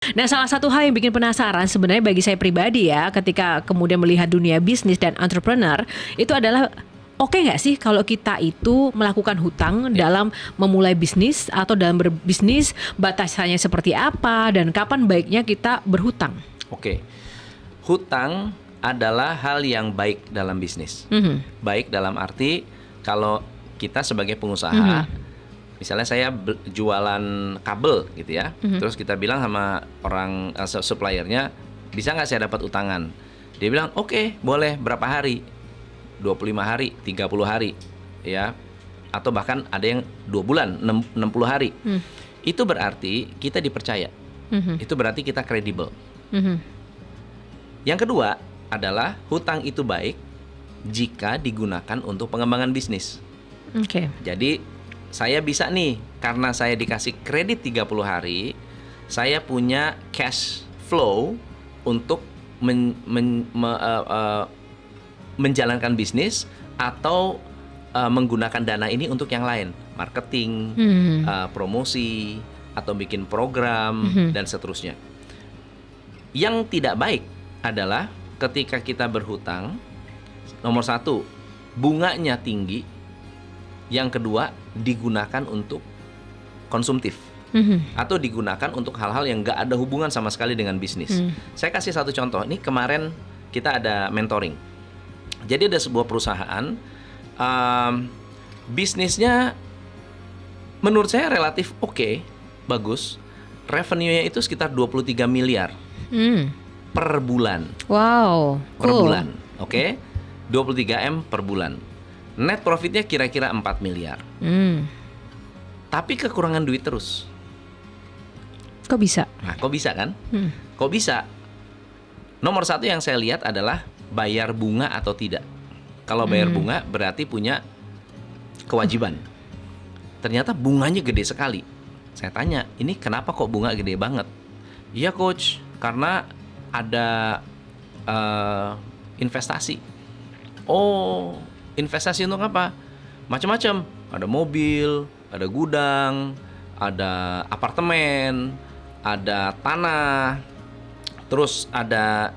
Nah, salah satu hal yang bikin penasaran sebenarnya bagi saya pribadi ya, ketika kemudian melihat dunia bisnis dan entrepreneur, itu adalah oke nggak sih kalau kita itu melakukan hutang dalam memulai bisnis atau dalam berbisnis, batasannya seperti apa dan kapan baiknya kita berhutang? Oke, hutang adalah hal yang baik dalam bisnis. Baik dalam arti kalau kita sebagai pengusaha, misalnya saya jualan kabel gitu ya, terus kita bilang sama orang suppliernya, bisa nggak saya dapat utangan? Dia bilang oke, boleh, berapa hari? 25 hari, 30 hari ya, atau bahkan ada yang 2 bulan, 60 hari. Itu berarti kita dipercaya. Itu berarti kita kredibel. Yang kedua adalah hutang itu baik jika digunakan untuk pengembangan bisnis. Jadi saya bisa nih, karena saya dikasih kredit 30 hari, saya punya cash flow untuk menjalankan bisnis atau menggunakan dana ini untuk yang lain, marketing, promosi, atau bikin program, dan seterusnya. Yang tidak baik adalah ketika kita berhutang, nomor satu, bunganya tinggi. Yang kedua, digunakan untuk konsumtif, atau digunakan untuk hal-hal yang nggak ada hubungan sama sekali dengan bisnis. Saya kasih satu contoh. Ini kemarin kita ada mentoring. Jadi ada sebuah perusahaan, bisnisnya menurut saya relatif oke, bagus. Revenue-nya itu sekitar 23 miliar per bulan. Wow, Per bulan, oke? 23 M per bulan. Net profitnya kira-kira 4 miliar. Tapi kekurangan duit terus. Kok bisa? Nah, kok bisa kan? Kok bisa? Nomor satu yang saya lihat adalah bayar bunga atau tidak. Kalau bayar bunga berarti punya kewajiban. Ternyata bunganya gede sekali. Saya tanya, ini kenapa kok bunga gede banget? Iya coach, karena ada investasi. Oh, investasi untuk apa? Macam-macam. Ada mobil, ada gudang, ada apartemen, ada tanah. Terus ada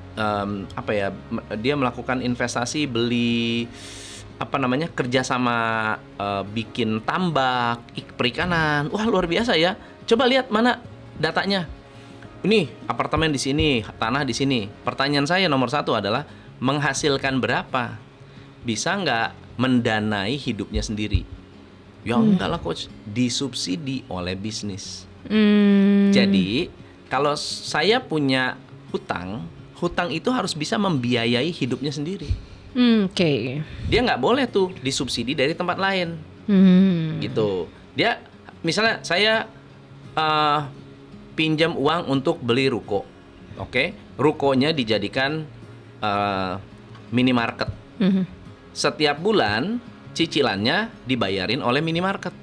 dia melakukan investasi, beli kerja sama, bikin tambak, perikanan. Wah, luar biasa ya. Coba lihat mana datanya. Ini apartemen di sini, tanah di sini. Pertanyaan saya nomor satu adalah menghasilkan berapa? Bisa nggak mendanai hidupnya sendiri? Ya enggak lah coach, disubsidi oleh bisnis. Jadi kalau saya punya hutang itu harus bisa membiayai hidupnya sendiri. Dia nggak boleh tuh disubsidi dari tempat lain. Gitu. Dia misalnya saya pinjam uang untuk beli ruko. Oke, rukonya dijadikan minimarket. Setiap bulan cicilannya dibayarin oleh minimarket.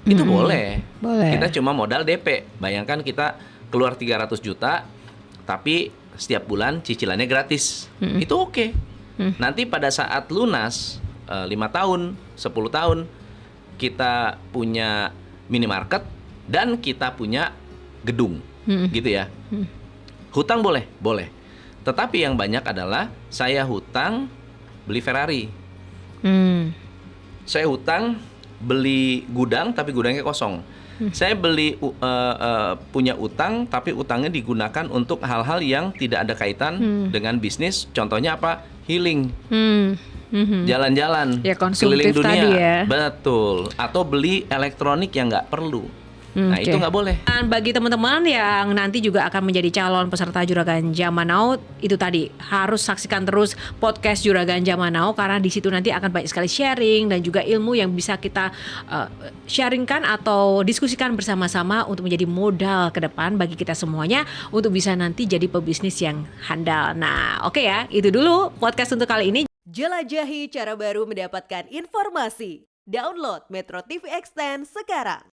Itu boleh. Kita cuma modal DP. Bayangkan kita keluar 300 juta, tapi setiap bulan cicilannya gratis. Itu oke. Nanti pada saat lunas 5 tahun, 10 tahun, kita punya minimarket dan kita punya gedung. Gitu ya. Hutang boleh? Boleh. Tetapi yang banyak adalah saya hutang beli Ferrari. Saya hutang beli gudang tapi gudangnya kosong. Saya beli punya utang tapi utangnya digunakan untuk hal-hal yang tidak ada kaitan dengan bisnis. Contohnya apa? Healing. Jalan-jalan, ya, keliling dunia. Tadi ya. Betul. Atau beli elektronik yang nggak perlu. Nah, itu nggak boleh. Dan bagi teman-teman yang nanti juga akan menjadi calon peserta Juragan Zaman Now, itu tadi harus saksikan terus podcast Juragan Zaman Now, karena di situ nanti akan banyak sekali sharing dan juga ilmu yang bisa kita sharingkan atau diskusikan bersama-sama untuk menjadi modal ke depan bagi kita semuanya untuk bisa nanti jadi pebisnis yang handal. Nah, oke ya, itu dulu podcast untuk kali ini. Jelajahi cara baru mendapatkan informasi. Download Metro TV Extend sekarang.